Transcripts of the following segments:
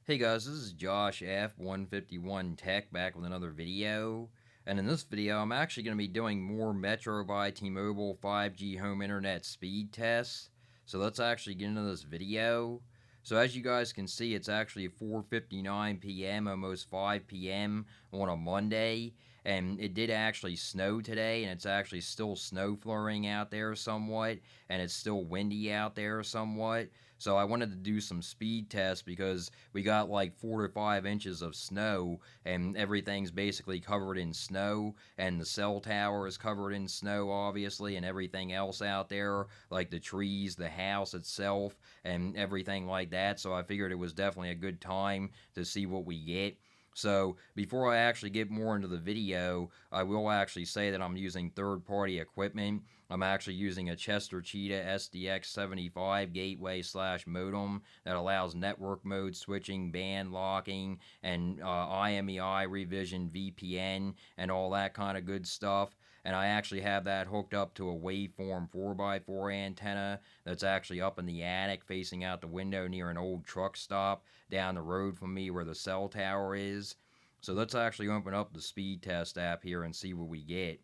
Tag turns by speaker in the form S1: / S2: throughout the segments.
S1: Hey guys, this is Josh F151 Tech back with another video. And in this video, I'm actually going to be doing more Metro by T-Mobile 5G home internet speed tests. So let's actually get into this video. So as you guys can see, it's actually 4:59 p.m., almost 5 p.m. on a Monday. And it did actually snow today, and it's actually still snow flurrying out there somewhat, and it's still windy out there somewhat. So I wanted to do some speed tests because we got like 4 to 5 inches of snow, and everything's basically covered in snow, and the cell tower is covered in snow, obviously, and everything else out there, like the trees, the house itself, and everything like that. So I figured it was definitely a good time to see what we get. So before I actually get more into the video, I will actually say that I'm using third-party equipment. I'm actually using a Chester Cheetah SDX75 gateway slash modem that allows network mode switching, band locking, and IMEI revision VPN and all that kind of good stuff. And I actually have that hooked up to a waveform 4x4 antenna that's actually up in the attic facing out the window near an old truck stop down the road from me where the cell tower is. So let's actually open up the speed test app here and see what we get.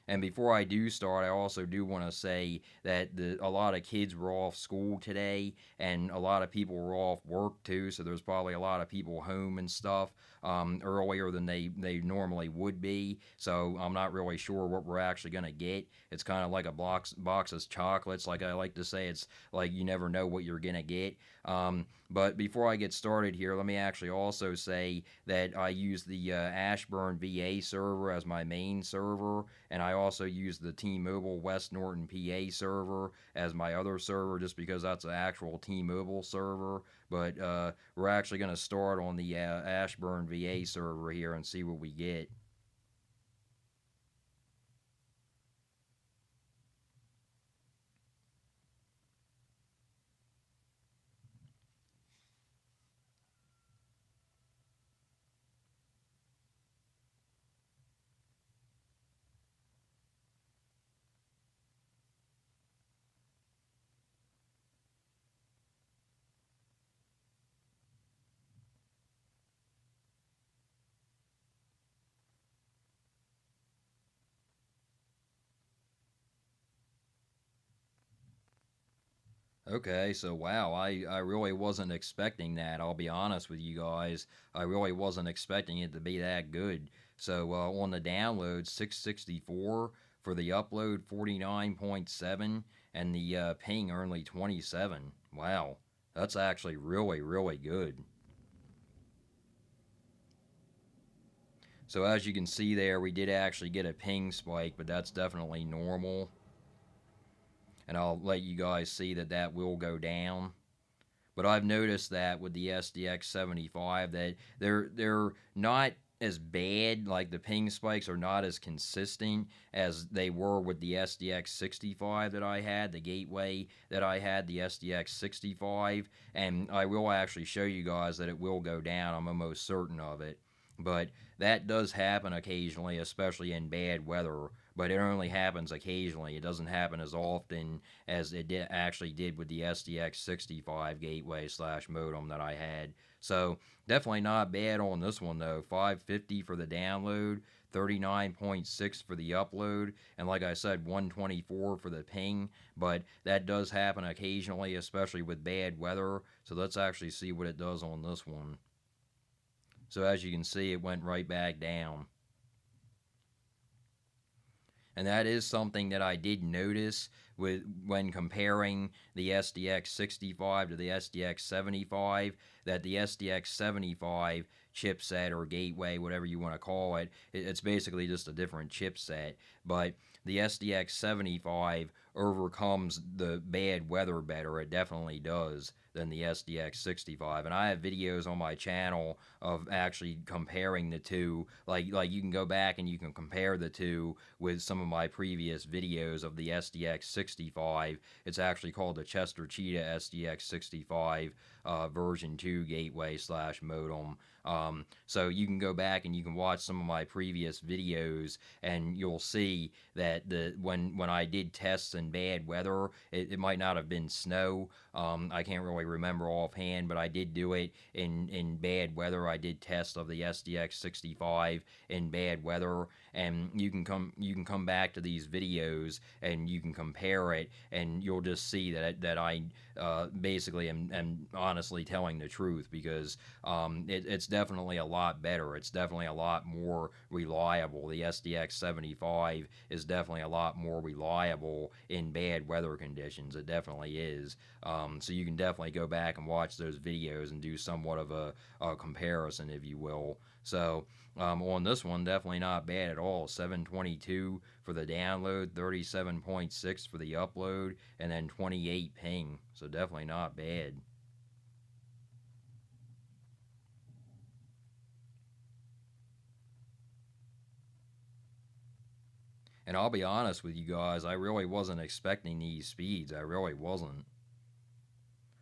S1: And before I do start, I also do want to say that a lot of kids were off school today, and a lot of people were off work too. So there's probably a lot of people home and stuff earlier than they normally would be. So I'm not really sure what we're actually gonna get. It's kind of like a box of chocolates. Like I like to say, it's like you never know what you're gonna get. But before I get started here, let me actually also say that I use the Ashburn VA server as my main server, and I also use the T-Mobile West Norton PA server as my other server just because that's an actual T-Mobile server. But we're actually going to start on the Ashburn VA server here and see what we get. Okay, so wow, I really wasn't expecting that. I'll be honest with you guys. I really wasn't expecting it to be that good. So on the download, 664, for the upload, 49.7, and the ping only 27. Wow, that's actually really, really good. So as you can see there, we did actually get a ping spike, but that's definitely normal. And I'll let you guys see that that will go down. But I've noticed that with the SDX75 that they're not as bad, like the ping spikes are not as consistent as they were with the SDX65 that I had, the gateway that I had, the SDX65. And I will actually show you guys that it will go down. I'm almost certain of it. But that does happen occasionally, especially in bad weather. But it only happens occasionally. It doesn't happen as often as it actually did with the SDX65 gateway slash modem that I had. So definitely not bad on this one though. 550 for the download, 39.6 for the upload, and like I said, 124 for the ping. But that does happen occasionally, especially with bad weather. So let's actually see what it does on this one. So as you can see, it went right back down. And that is something that I did notice with when comparing the SDX 65 to the SDX 75, that the SDX 75 chipset or gateway, whatever you want to call it, it's basically just a different chipset. But the SDX 75 overcomes the bad weather better. It definitely does than the SDX 65. And I have videos on my channel of actually comparing the two. Like you can go back and you can compare the two with some of my previous videos of the SDX 65. It's actually called the Chester Cheetah SDX 65 version 2 gateway slash modem. So you can go back and you can watch some of my previous videos, and you'll see that when I did tests in bad weather, it might not have been snow. I can't really exactly remember offhand, but I did do it in bad weather. I did tests of the SDX 65 in bad weather, and you can come back to these videos and you can compare it, and you'll just see that I basically am honestly telling the truth, because it's definitely a lot better. It's definitely a lot more reliable. The SDX 75 is definitely a lot more reliable in bad weather conditions. It definitely is. So you can definitely go back and watch those videos and do somewhat of a comparison, if you will. So on this one, definitely not bad at all. 722 for the download, 37.6 for the upload, and then 28 ping. So definitely not bad. And I'll be honest with you guys, I really wasn't expecting these speeds. I really wasn't.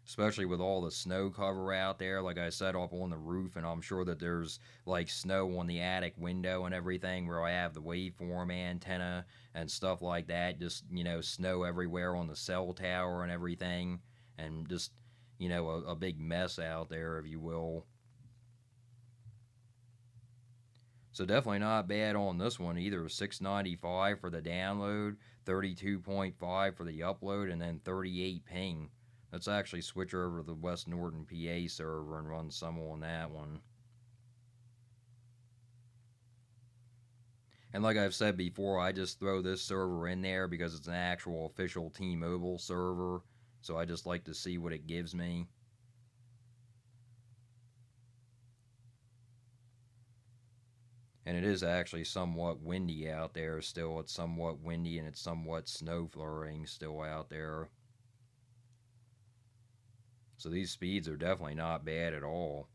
S1: Especially with all the snow cover out there, like I said, up on the roof, and I'm sure that there's like snow on the attic window and everything where I have the waveform antenna and stuff like that. Just, snow everywhere on the cell tower and everything, and just, a big mess out there, if you will. So definitely not bad on this one either. 695 for the download, 32.5 for the upload, and then 38 ping. Let's actually switch over to the West Norton PA server and run some on that one. And like I've said before, I just throw this server in there because it's an actual official T-Mobile server. So I just like to see what it gives me. And it is actually somewhat windy out there still. It's somewhat windy and it's somewhat snow flurrying still out there. So these speeds are definitely not bad at all.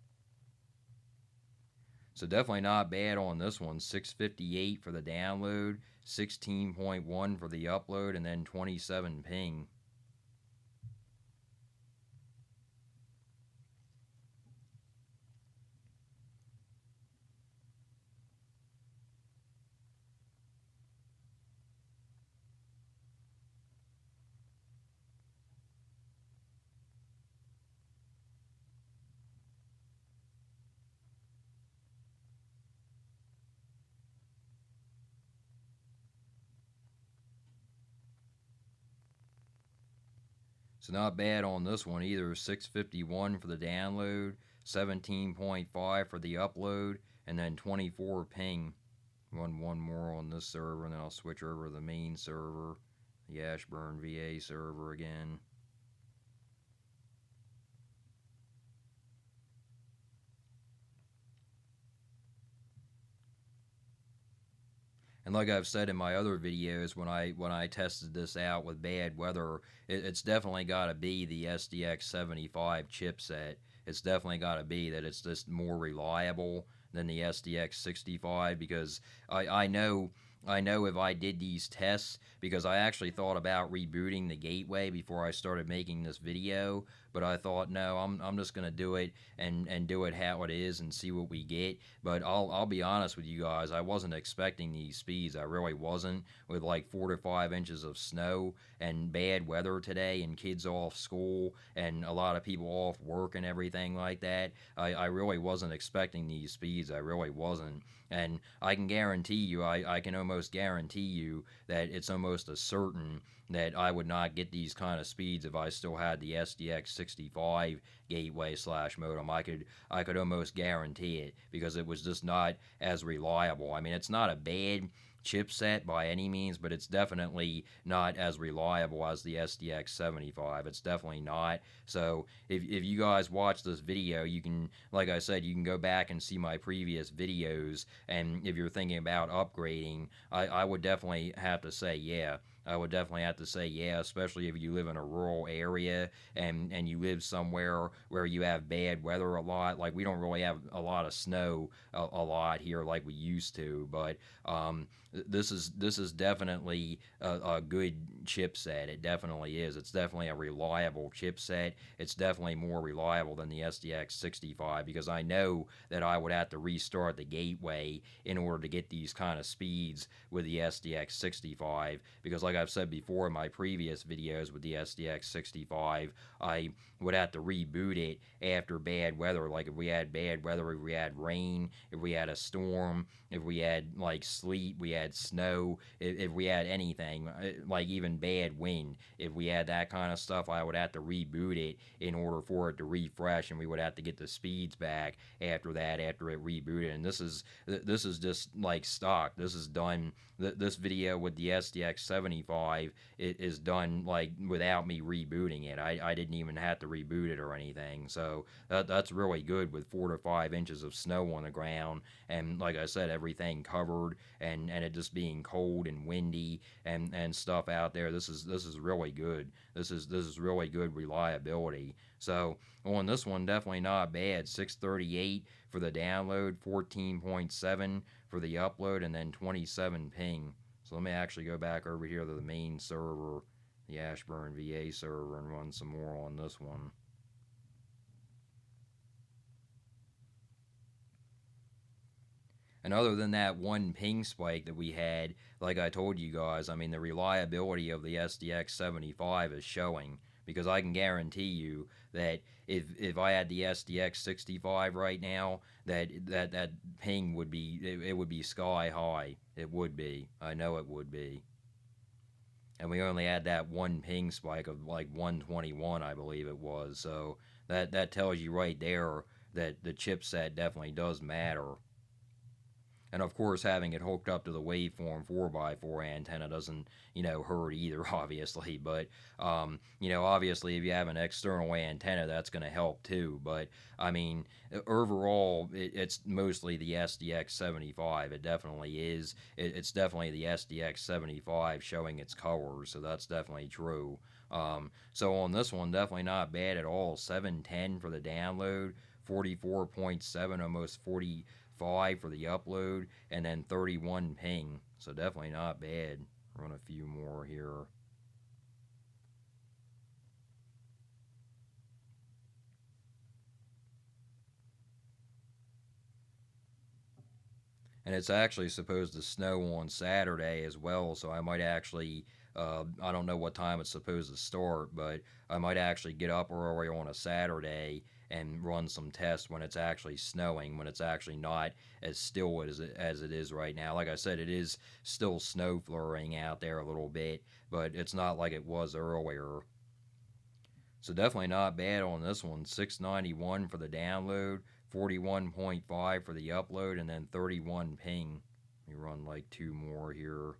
S1: So definitely not bad on this one. 658 for the download, 16.1 for the upload, and then 27 ping. So not bad on this one either. 651 for the download, 17.5 for the upload, and then 24 ping. Run one more on this server, and then I'll switch over to the main server, the Ashburn VA server again. And like I've said in my other videos, when I tested this out with bad weather, it's definitely got to be the SDX 75 chipset. It's definitely got to be that it's just more reliable than the SDX 65, because I know if I did these tests, because I actually thought about rebooting the gateway before I started making this video, but I thought, no, I'm just gonna do it and do it how it is and see what we get. But I'll be honest with you guys, I wasn't expecting these speeds. I really wasn't, with like 4 to 5 inches of snow and bad weather today and kids off school and a lot of people off work and everything like that. I really wasn't expecting these speeds. I really wasn't. And I can guarantee you, I can almost guarantee you that it's almost a certain that I would not get these kind of speeds if I still had the SDX 65 gateway / modem. I could almost guarantee it, because it was just not as reliable. I mean, it's not a bad chipset by any means, but it's definitely not as reliable as the SDX 75. It's definitely not. So if you guys watch this video, you can, like I said, you can go back and see my previous videos, and if you're thinking about upgrading, I would definitely have to say yeah. I would definitely have to say yeah, especially if you live in a rural area and you live somewhere where you have bad weather a lot. Like, we don't really have a lot of snow a lot here like we used to, but this is definitely a good chipset. It definitely is. It's definitely a reliable chipset. It's definitely more reliable than the SDX 65, because I know that I would have to restart the gateway in order to get these kind of speeds with the SDX 65, because like like I've said before in my previous videos with the SDX65, I would have to reboot it after bad weather. Like if we had bad weather, if we had rain, if we had a storm, if we had like sleet, we had snow, if we had anything, like even bad wind, if we had that kind of stuff, I would have to reboot it in order for it to refresh, and we would have to get the speeds back after that, after it rebooted. And this is just like stock. This is done. This video with the SDX75 is done like without me rebooting it. I didn't even have to reboot it or anything. So that's really good with 4 to 5 inches of snow on the ground, and like I said, everything covered, and it just being cold and windy and stuff out there. This is really good. This is really good reliability. So on this one, definitely not bad. 638 for the download, 14.7 for the upload, and then 27 ping. So let me actually go back over here to the main server, the Ashburn VA server, and run some more on this one. And other than that one ping spike that we had, like I told you guys, I mean, the reliability of the SDX75 is showing, because I can guarantee you that if I had the SDX65 right now, that ping would be, it would be sky high. It would be. I know it would be. And we only had that one ping spike of like 121, I believe it was. So that tells you right there that the chipset definitely does matter. And of course, having it hooked up to the waveform 4x4 antenna doesn't, hurt either, obviously. But, obviously, if you have an external antenna, that's going to help too. But, I mean, overall, it's mostly the SDX75. It definitely is. It's definitely the SDX75 showing its colors, so that's definitely true. So on this one, definitely not bad at all. 710 for the download, 44.7, almost 45 for the upload, and then 31 ping. So definitely not bad. Run a few more here. And it's actually supposed to snow on Saturday as well, so I might actually, I don't know what time it's supposed to start, but I might actually get up early on a Saturday and run some tests when it's actually snowing, when it's actually not as still as it is right now. Like I said, it is still snow flurrying out there a little bit, but it's not like it was earlier. So definitely not bad on this one. 691 for the download, 41.5 for the upload, and then 31 ping. Let me run like 2 more here.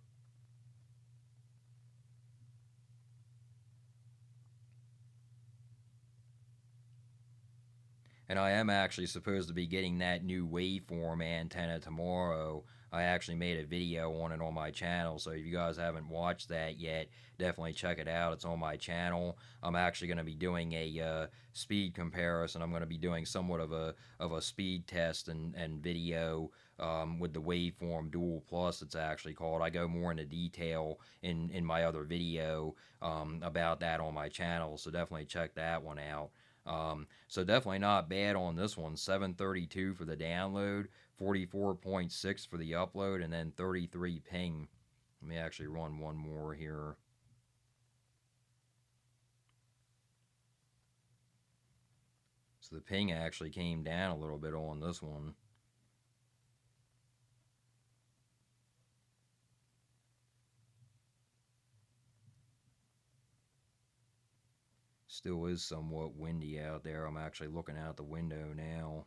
S1: And I am actually supposed to be getting that new waveform antenna tomorrow. I actually made a video on it on my channel, so if you guys haven't watched that yet, definitely check it out. It's on my channel. I'm actually going to be doing a speed comparison. I'm going to be doing somewhat of a speed test and video with the Waveform Dual Plus, it's actually called. I go more into detail in my other video about that on my channel, so definitely check that one out. So definitely not bad on this one. 732 for the download, 44.6 for the upload, and then 33 ping. Let me actually run one more here. So the ping actually came down a little bit on this one. Still is somewhat windy out there. I'm actually looking out the window now.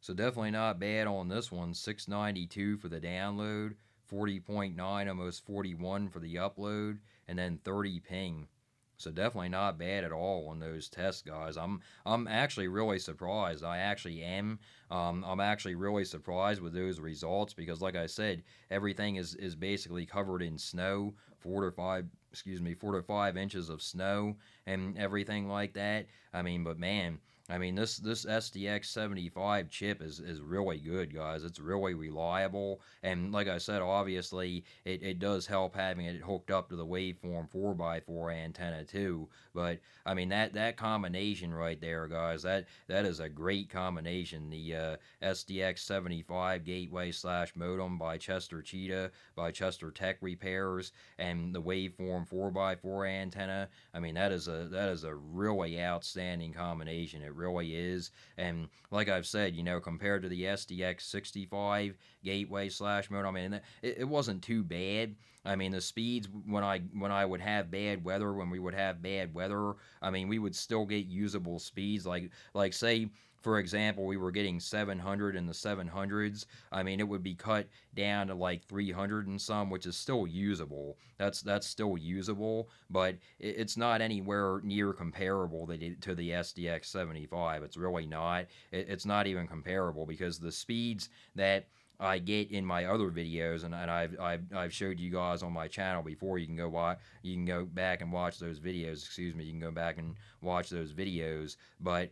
S1: So definitely not bad on this one. 692 for the download, 40.9, almost 41 for the upload, and then 30 ping. So definitely not bad at all on those tests, guys. I'm actually really surprised. I actually am. I'm actually really surprised with those results because, like I said, everything is basically covered in snow. 4 to 5 inches of snow and everything like that. I mean, but man, I mean, this SDX 75 chip is really good, guys. It's really reliable, and like I said, obviously it does help having it hooked up to the waveform 4x4 antenna too. But I mean that combination right there, guys, that is a great combination. The SDX 75 gateway slash modem by Chester Cheetah by Chester Tech Repairs, and the waveform 4x4 antenna. I mean that is a really outstanding combination. It really is. And like I've said, compared to the SDX 65 gateway slash modem, I mean it wasn't too bad. I mean the speeds when I would have bad weather, when we would have bad weather, I mean we would still get usable speeds. Like say for example, we were getting 700 in the 700s. I mean, it would be cut down to like 300 and some, which is still usable. That's still usable, but it's not anywhere near comparable to the SDX 75. It's really not. It's not even comparable because the speeds that I get in my other videos, and I've showed you guys on my channel before. You can go back and watch those videos. Excuse me. You can go back and watch those videos. But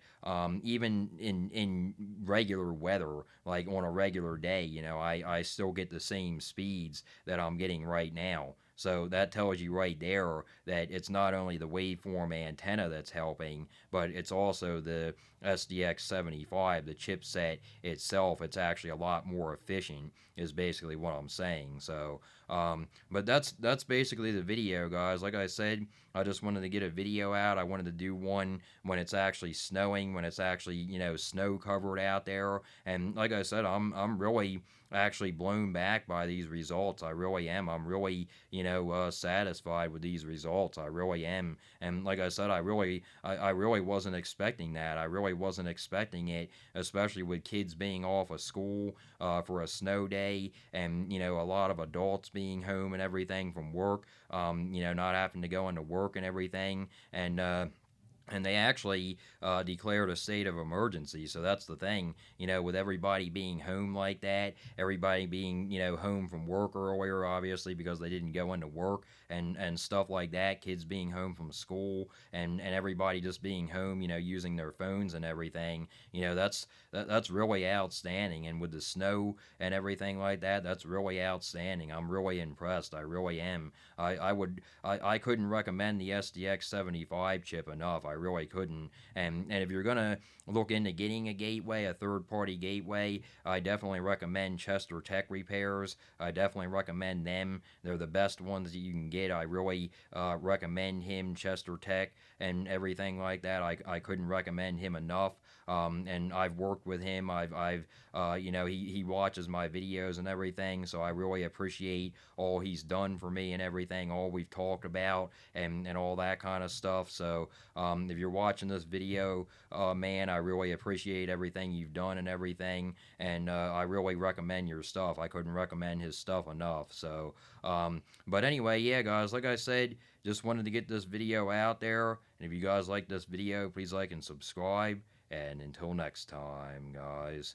S1: even in regular weather, like on a regular day, I still get the same speeds that I'm getting right now. So that tells you right there that it's not only the waveform antenna that's helping, but it's also the SDX 75, the chipset itself. It's actually a lot more efficient, is basically what I'm saying. So, but that's basically the video, guys. Like I said, I just wanted to get a video out. I wanted to do one when it's actually snowing, when it's actually snow covered out there. And like I said, I'm really actually blown back by these results. I really am. I'm really satisfied with these results. I really am. And like I said, I really wasn't expecting that. I really wasn't expecting it, especially with kids being off of school for a snow day, and a lot of adults being home and everything from work. Not having to go into work and everything, and they actually declared a state of emergency. So that's the thing, with everybody being home like that, everybody being, home from work earlier, obviously, because they didn't go into work and stuff like that, kids being home from school, and everybody just being home, using their phones and everything, that's really outstanding. And with the snow and everything like that, that's really outstanding. I'm really impressed. I really am. I couldn't recommend the SDX 75 chip enough. I really couldn't. And if you're gonna look into getting a gateway, a third-party gateway, I definitely recommend Chester Tech Repairs. I definitely recommend them. They're the best ones that you can get. I really recommend him, Chester Tech, and everything like that. I couldn't recommend him enough. And I've worked with him. He watches my videos and everything, so I really appreciate all he's done for me and everything, all we've talked about, and all that kind of stuff. So if you're watching this video, man, I really appreciate everything you've done and everything, and I really recommend your stuff. I couldn't recommend his stuff enough. So, but anyway, yeah, guys, like I said, just wanted to get this video out there, and if you guys like this video, please like and subscribe. And until next time, guys.